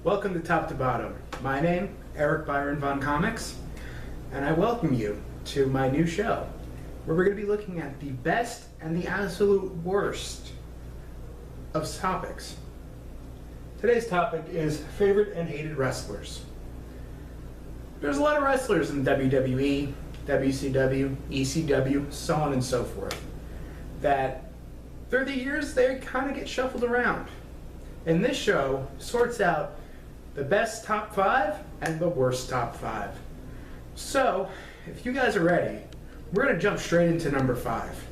Welcome to Top to Bottom. My name, Eric Byron Von Comics, and I welcome you to my new show, where we're going to be looking at the best and the absolute worst of topics. Today's topic is favorite and hated wrestlers. There's a lot of wrestlers in WWE, WCW, ECW, so on and so forth, that through the years they kind of get shuffled around. And this show sorts out the best top 5 and the worst top 5. So, if you guys are ready, we're going to jump straight into number 5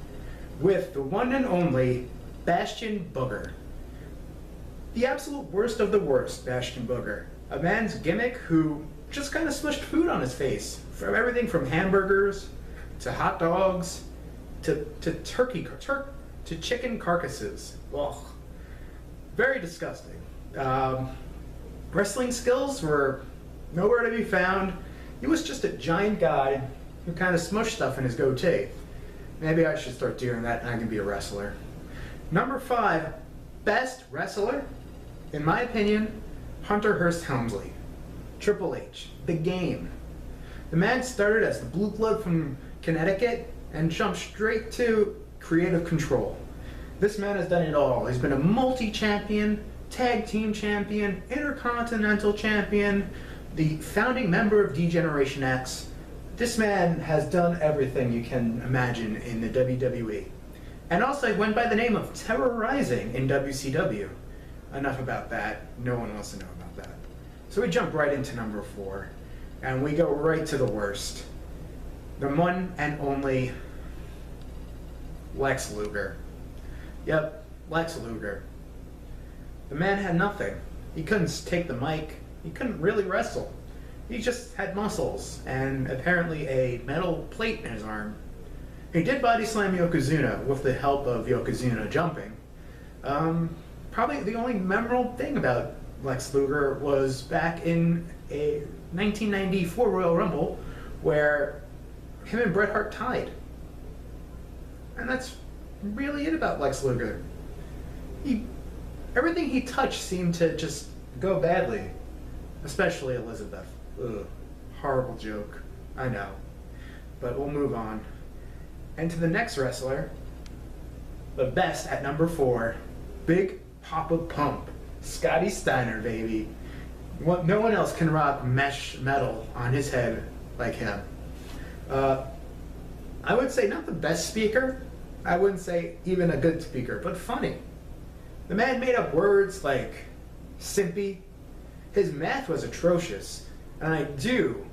with the one and only Bastion Booger. The absolute worst of the worst, Bastion Booger. A man's gimmick who just kind of smushed food on his face. From everything from hamburgers to hot dogs to chicken carcasses. Ugh. Very disgusting. Wrestling skills were nowhere to be found. He was just a giant guy who kind of smushed stuff in his goatee. Maybe I should start doing that and I can be a wrestler. Number 5, best wrestler, in my opinion, Hearst Helmsley. Triple H, the Game. The man started as the blue blood from Connecticut and jumped straight to creative control. This man has done it all. He's been a multi-champion, tag team champion, intercontinental champion, the founding member of D-Generation X. This man has done everything you can imagine in the WWE. And also went by the name of Terrorizing in WCW. Enough about that. No one wants to know about that. So we jump right into number 4. And we go right to the worst. The one and only Lex Luger. Yep, Lex Luger. The man had nothing. He couldn't take the mic. He couldn't really wrestle. He just had muscles and apparently a metal plate in his arm. He did body slam Yokozuna with the help of Yokozuna jumping. Probably the only memorable thing about Lex Luger was back in a 1994 Royal Rumble where him and Bret Hart tied. And that's really it about Lex Luger. Everything he touched seemed to just go badly. Especially Elizabeth. Ugh. Horrible joke. I know. But we'll move on. And to the next wrestler, the best at number 4, Big Papa Pump. Scotty Steiner, baby. No one else can rock mesh metal on his head like him. I would say not the best speaker. I wouldn't say even a good speaker, but funny. The man made up words like simpy. His math was atrocious. And I do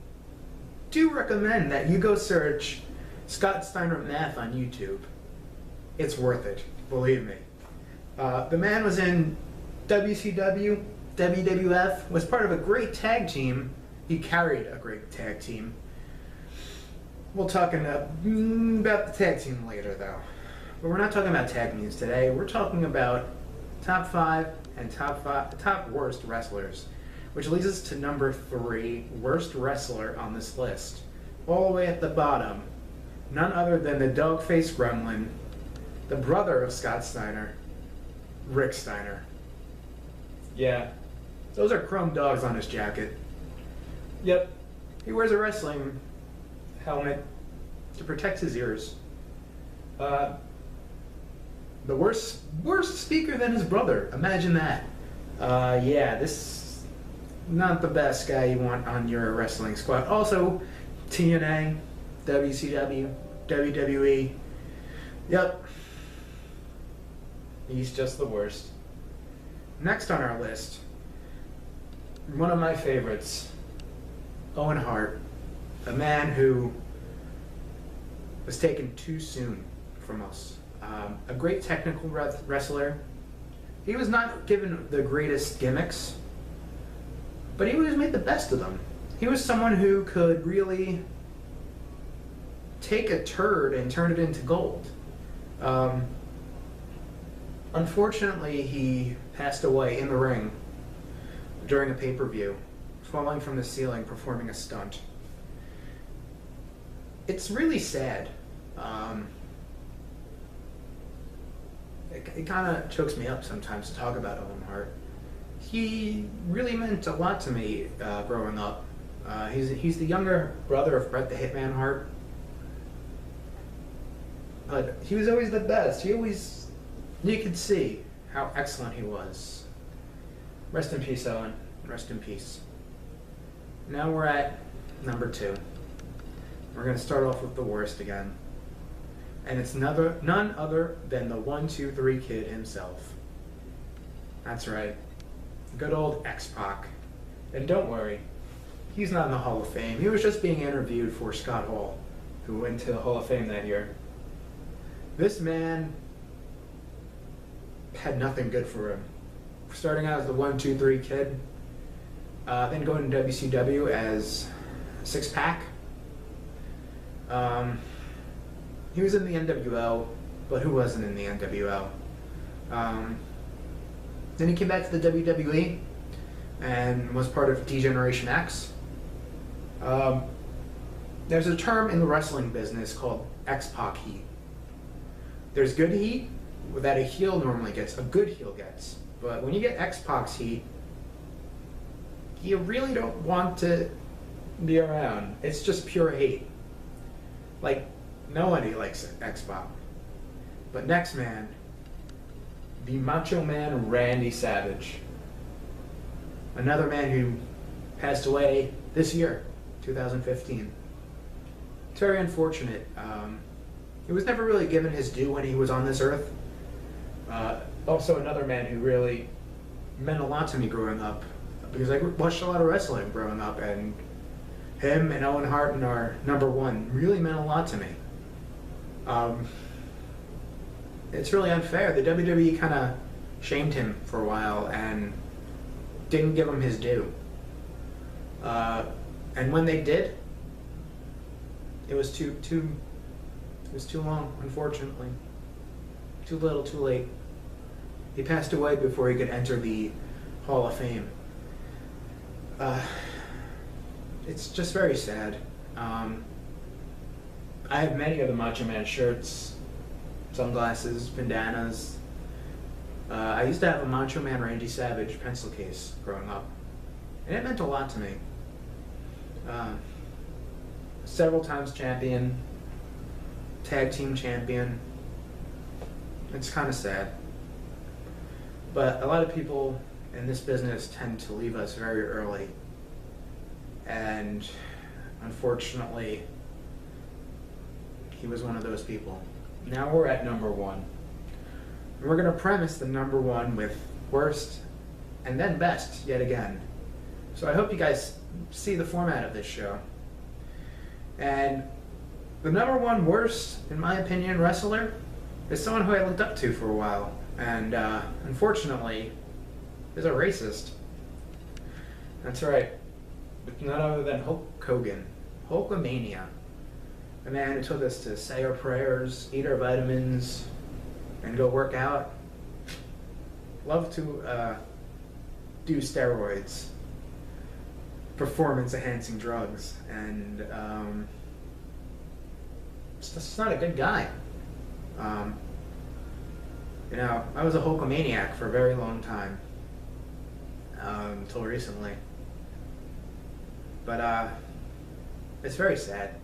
recommend that you go search Scott Steiner math on YouTube. It's worth it, believe me. The man was in WCW, WWF, was part of a great tag team. He carried a great tag team. We'll talk about the tag team later, though. But we're not talking about tag teams today. We're talking about top 5 and top worst wrestlers, which leads us to number 3, worst wrestler on this list. All the way at the bottom, none other than the Dogface Gremlin, the brother of Scott Steiner, Rick Steiner. Yeah, those are chrome dogs on his jacket. Yep, he wears a wrestling helmet to protect his ears. The worst speaker than his brother. Imagine that. Yeah, this not the best guy you want on your wrestling squad. Also, TNA, WCW, WWE. Yep. He's just the worst. Next on our list, one of my favorites, Owen Hart, a man who was taken too soon from us. A great technical wrestler. He was not given the greatest gimmicks, but he was made the best of them. He was someone who could really take a turd and turn it into gold. Unfortunately, he passed away in the ring during a pay-per-view, falling from the ceiling, performing a stunt. It's really sad. It kind of chokes me up sometimes to talk about Owen Hart. he really meant a lot to me growing up. He's the younger brother of Bret the Hitman Hart. But he was always the best. You could see how excellent he was. Rest in peace, Owen. Rest in peace. Now we're at number 2. We're going to start off with the worst again. And it's none other than the 1-2-3 Kid himself. That's right. Good old X-Pac. And don't worry, he's not in the Hall of Fame. He was just being interviewed for Scott Hall, who went to the Hall of Fame that year. This man had nothing good for him. Starting out as the 1-2-3 Kid, then going to WCW as Six-Pack. He was in the NWO, but who wasn't in the NWO? Then he came back to the WWE and was part of D-Generation X. There's a term in the wrestling business called X-Pac heat. There's good heat that a heel normally gets, a good heel gets. But when you get X-Pac's heat, you really don't want to be around. It's just pure hate. Like, nobody likes X-Pac. But next man, the Macho Man Randy Savage. Another man who passed away this year, 2015. It's very unfortunate. He was never really given his due when he was on this earth. Also another man who really meant a lot to me growing up, because I watched a lot of wrestling growing up, and him and Owen Hart and our number 1 really meant a lot to me. It's really unfair. The WWE kind of shamed him for a while and didn't give him his due. And when they did, it was too long, unfortunately. Too little, too late. He passed away before he could enter the Hall of Fame. It's just very sad. I have many of the Macho Man shirts, sunglasses, bandanas. I used to have a Macho Man Randy Savage pencil case growing up, and it meant a lot to me. Several times champion, tag team champion. It's kind of sad. But a lot of people in this business tend to leave us very early. And unfortunately, he was one of those people. Now we're at number 1. And we're going to premise the number 1 with worst and then best yet again. So I hope you guys see the format of this show. And the number 1 worst, in my opinion, wrestler is someone who I looked up to for a while. And unfortunately, is a racist. That's right. But none other than Hulk Hogan. Hulkamania. A man who took us to say our prayers, eat our vitamins, and go work out. Love to do steroids. Performance-enhancing drugs. And just not a good guy. You know, I was a Hulkamaniac for a very long time. Until recently. But it's very sad.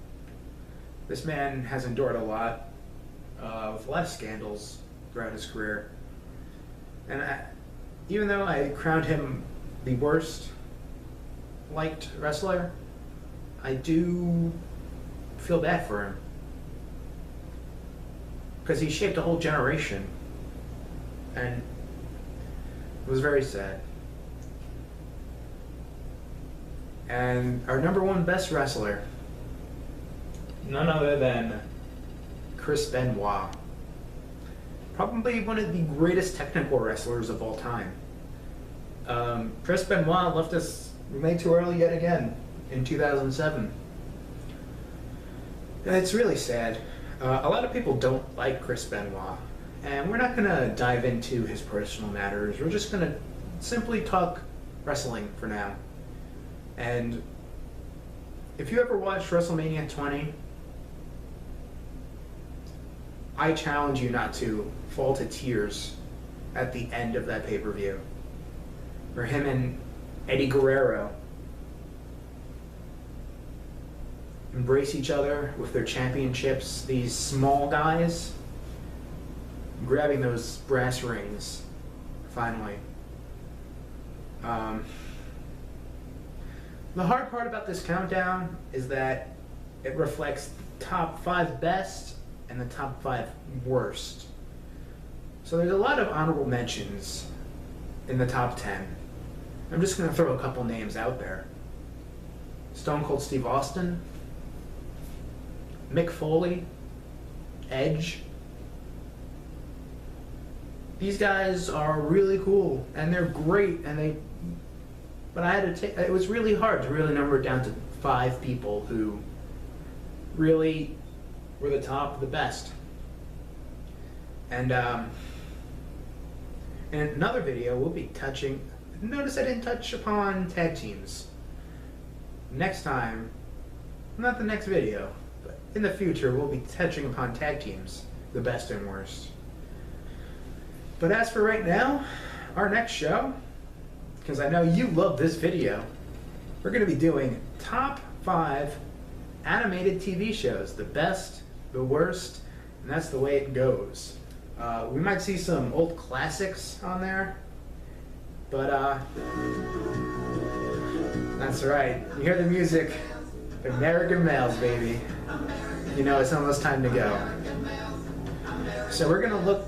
This man has endured a lot, with a lot of scandals throughout his career. And even though I crowned him the worst liked wrestler, I do feel bad for him. Because he shaped a whole generation. And it was very sad. And our number 1 best wrestler, none other than Chris Benoit. Probably one of the greatest technical wrestlers of all time. Chris Benoit left us way too early yet again in 2007. And it's really sad. A lot of people don't like Chris Benoit. And we're not going to dive into his personal matters. We're just going to simply talk wrestling for now. And if you ever watched WrestleMania 20, I challenge you not to fall to tears at the end of that pay-per-view. where him and Eddie Guerrero embrace each other with their championships. These small guys grabbing those brass rings, finally. The hard part about this countdown is that it reflects the top 5 best and the top 5 worst. So there's a lot of honorable mentions in the top 10. I'm just going to throw a couple names out there. Stone Cold Steve Austin, Mick Foley, Edge. These guys are really cool and they're great, but I had to take, it was really hard to really number it down to 5 people who really were the top of the best. And in another video, we'll be touching, notice I didn't touch upon tag teams. Next time, not the next video, but in the future, we'll be touching upon tag teams, the best and worst. But as for right now, our next show, because I know you love this video, we're going to be doing top 5 animated TV shows, the best, the worst, and that's the way it goes. We might see some old classics on there, but that's right. You hear the music, American Males, baby. You know it's almost time to go. So we're going to look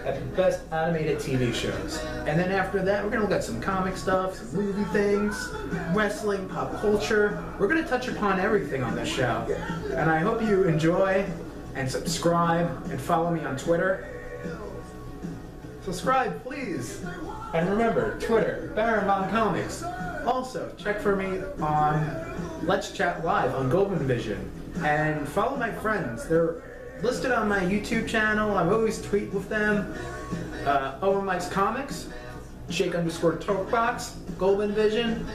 at the best animated TV shows. And then after that, we're going to look at some comic stuff, some movie things, wrestling, pop culture. We're going to touch upon everything on this show. And I hope you enjoy and subscribe and follow me on Twitter. Subscribe, please. And remember, Twitter, Baron Von Comics. Also, check for me on Let's Chat Live on Golden Vision. And follow my friends. They're listed on my YouTube channel. I always tweet with them. Owen Likes Comics, Shake_Talkbox, Golden Vision.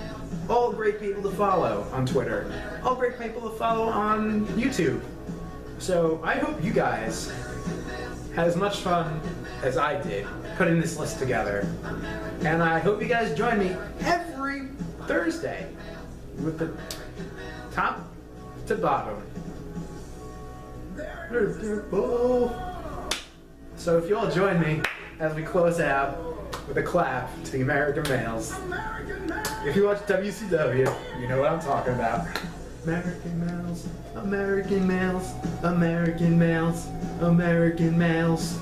All great people to follow on Twitter. All great people to follow on YouTube. So I hope you guys had as much fun as I did putting this list together. And I hope you guys join me every Thursday with the top to bottom. So if you all join me as we close out with a clap to the American Males. If you watch WCW, you know what I'm talking about. American Males, American Males, American Males, American Males.